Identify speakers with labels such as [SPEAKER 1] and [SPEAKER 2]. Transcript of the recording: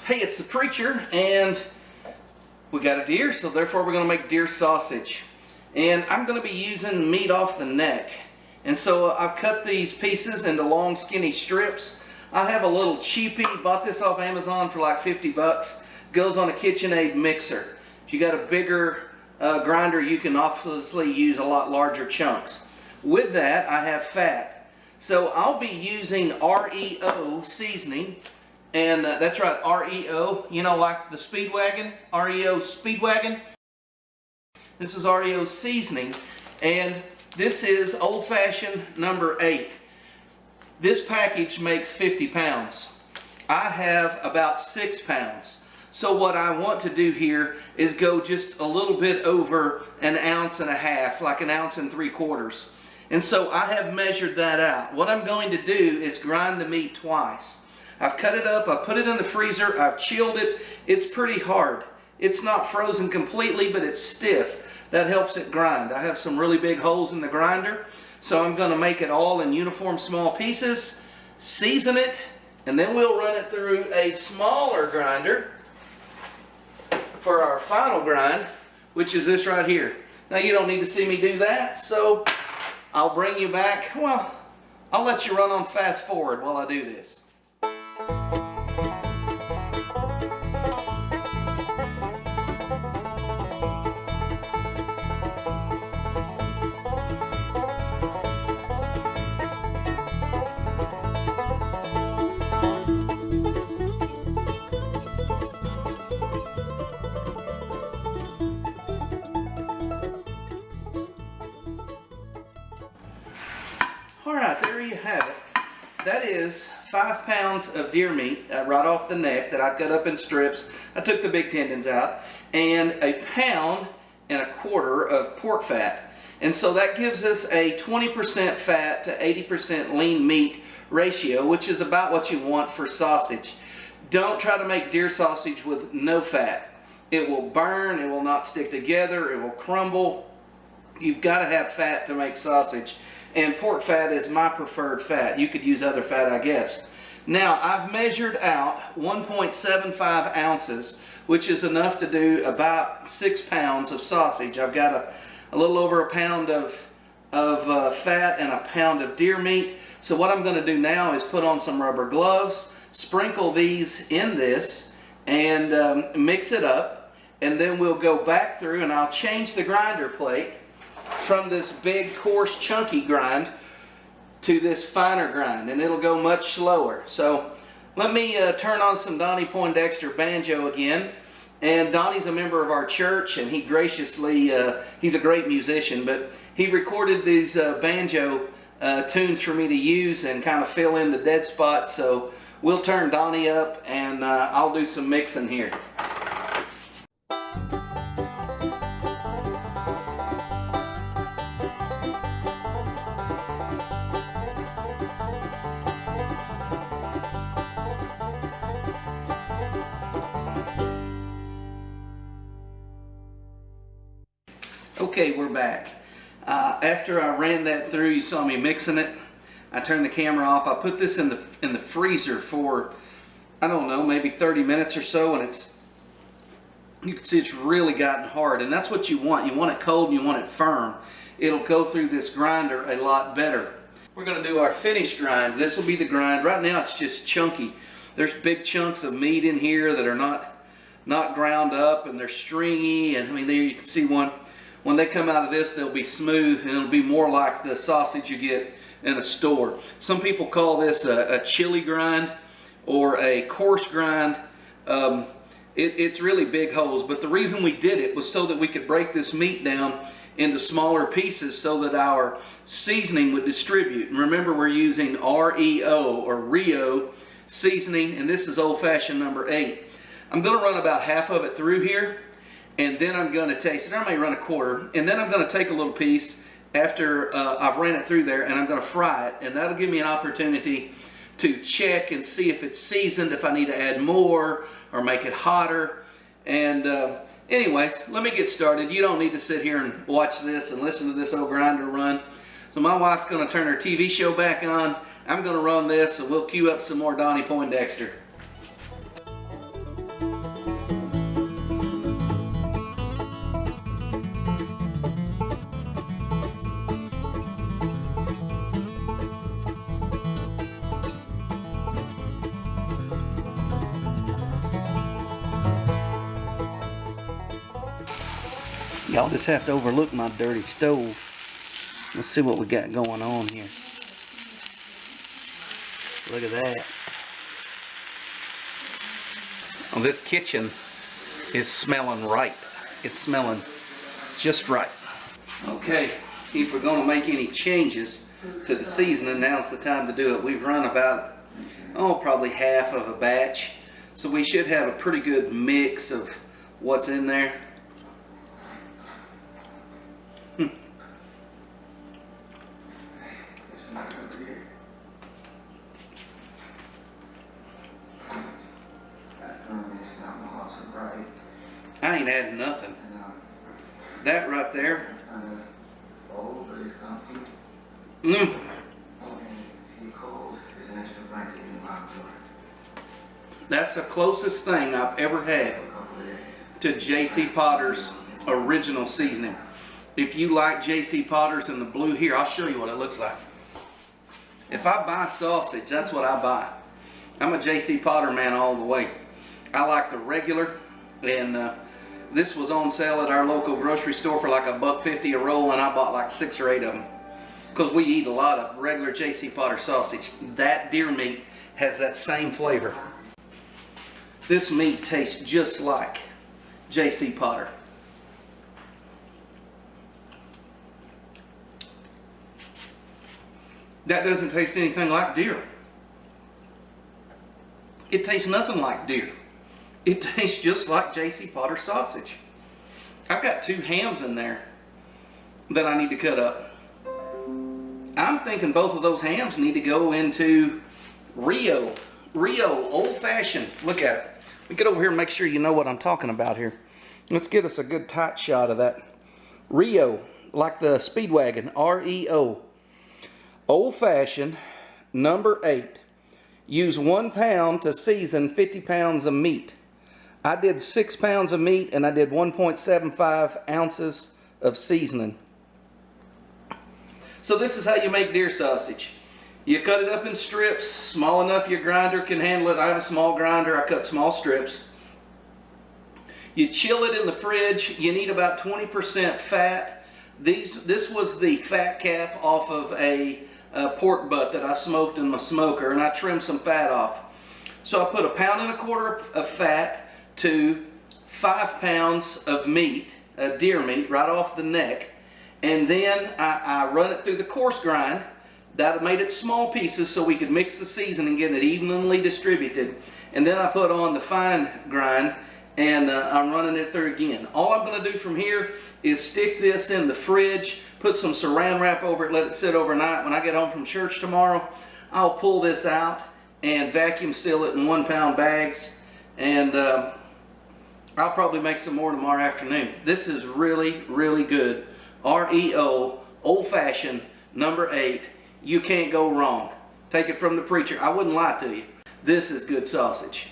[SPEAKER 1] Hey, it's the preacher, and we got a deer, so therefore we're going to make deer sausage. And I'm going to be using meat off the neck. And so I've cut these pieces into long skinny strips. I have a little cheapie, bought this off Amazon for like 50 bucks. Goes on a KitchenAid mixer. If you got a bigger grinder, you can obviously use a lot larger chunks. With that, I have fat. So I'll be using REO seasoning. And that's right, REO, you know, like the Speedwagon, REO Speedwagon. This is REO seasoning, and this is Old Fashioned number 8. This package makes 50 pounds. I have about 6 pounds. So what I want to do here is go just a little bit over 1.5 ounces, like 1 3/4 ounces. And so I have measured that out. What I'm going to do is grind the meat twice. I've cut it up, I've put it in the freezer, I've chilled it. It's pretty hard. It's not frozen completely, but it's stiff. That helps it grind. I have some really big holes in the grinder, so I'm going to make it all in uniform small pieces, season it, and then we'll run it through a smaller grinder for our final grind, which is this right here. Now you don't need to see me do that, so I'll bring you back. Well, I'll let you run on fast forward while I do this. Alright, there you have it. That is 5 pounds of deer meat right off the neck that I cut up in strips. I took the big tendons out, and 1.25 pounds of pork fat. And so that gives us a 20% fat to 80% lean meat ratio, which is about what you want for sausage. Don't try to make deer sausage with no fat. It will burn, it will not stick together, it will crumble. You've got to have fat to make sausage. And pork fat is my preferred fat. You could use other fat, I guess. Now, I've measured out 1.75 ounces, which is enough to do about 6 pounds of sausage. I've got a little over 1 pound of fat and 1 pound of deer meat. So what I'm going to do now is put on some rubber gloves, sprinkle these in this, and mix it up. And then we'll go back through, and I'll change the grinder plate from this big, coarse, chunky grind to this finer grind, and it'll go much slower. So let me turn on some Donnie Poindexter banjo again. And Donnie's a member of our church, and he graciously, he's a great musician, but he recorded these banjo tunes for me to use and kind of fill in the dead spots. So we'll turn Donnie up, and I'll do some mixing here. Okay, we're back. After I ran that through, you saw me mixing it. I turned the camera off. I put this in the freezer for, I don't know, maybe 30 minutes or so, and you can see it's really gotten hard, and that's what you want. You want it cold and you want it firm. It'll go through this grinder a lot better. We're going to do our finished grind. This will be the grind. Right now it's just chunky. There's big chunks of meat in here that are not ground up, and they're stringy, and I mean, there you can see one. When they come out of this, they'll be smooth, and it'll be more like the sausage you get in a store. Some people call this a chili grind or a coarse grind. It's really big holes, but the reason we did it was so that we could break this meat down into smaller pieces so that our seasoning would distribute. And remember, we're using REO or REO seasoning, and this is Old Fashioned number 8. I'm going to run about half of it through here, and then I'm going to taste it. I may run 1/4, and then I'm going to take a little piece after I've ran it through there, and I'm going to fry it, and that'll give me an opportunity to check and see if it's seasoned, if I need to add more or make it hotter. And anyways, let me get started. You don't need to sit here and watch this and listen to this old grinder run. So my wife's going to turn her TV show back on. I'm going to run this, and we'll cue up some more Donnie Poindexter. Y'all just have to overlook my dirty stove. Let's see what we got going on here. Look at that. Oh, this kitchen is smelling ripe. It's smelling just right. Okay, if we're going to make any changes to the seasoning, now's the time to do it. We've run about, probably half of a batch. So we should have a pretty good mix of what's in there. I ain't adding nothing. That right there. That's the closest thing I've ever had to J.C. Potter's original seasoning. If you like J.C. Potter's in the blue here, I'll show you what it looks like. If I buy sausage, that's what I buy. I'm a J.C. Potter man all the way. I like the regular, and this was on sale at our local grocery store for like $1.50 a roll, and I bought like 6 or 8 of them. Because we eat a lot of regular J.C. Potter sausage. That deer meat has that same flavor. This meat tastes just like J.C. Potter. That doesn't taste anything like deer. It tastes nothing like deer. It tastes just like J.C. Potter sausage. I've got 2 hams in there that I need to cut up. I'm thinking both of those hams need to go into REO Old Fashioned. Look at it. Let me get over here and make sure you know what I'm talking about here. Let's get us a good tight shot of that. REO, like the Speedwagon, R-E-O. Old Fashioned, number 8. Use 1 pound to season 50 pounds of meat. I did 6 pounds of meat and I did 1.75 ounces of seasoning. So this is how you make deer sausage. You cut it up in strips, small enough your grinder can handle it. I have a small grinder, I cut small strips. You chill it in the fridge. You need about 20% fat. This was the fat cap off of a pork butt that I smoked in my smoker, and I trimmed some fat off. So I put 1.25 pounds of fat to 5 pounds of meat, deer meat, right off the neck. And then I run it through the coarse grind. That made it small pieces so we could mix the seasoning and get it evenly distributed. And then I put on the fine grind, and I'm running it through again. All I'm going to do from here is stick this in the fridge, put some saran wrap over it, let it sit overnight. When I get home from church tomorrow, I'll pull this out and vacuum seal it in 1 pound bags, and I'll probably make some more tomorrow afternoon. This is really, really good. REO Old Fashioned, number 8. You can't go wrong. Take it from the preacher. I wouldn't lie to you. This is good sausage.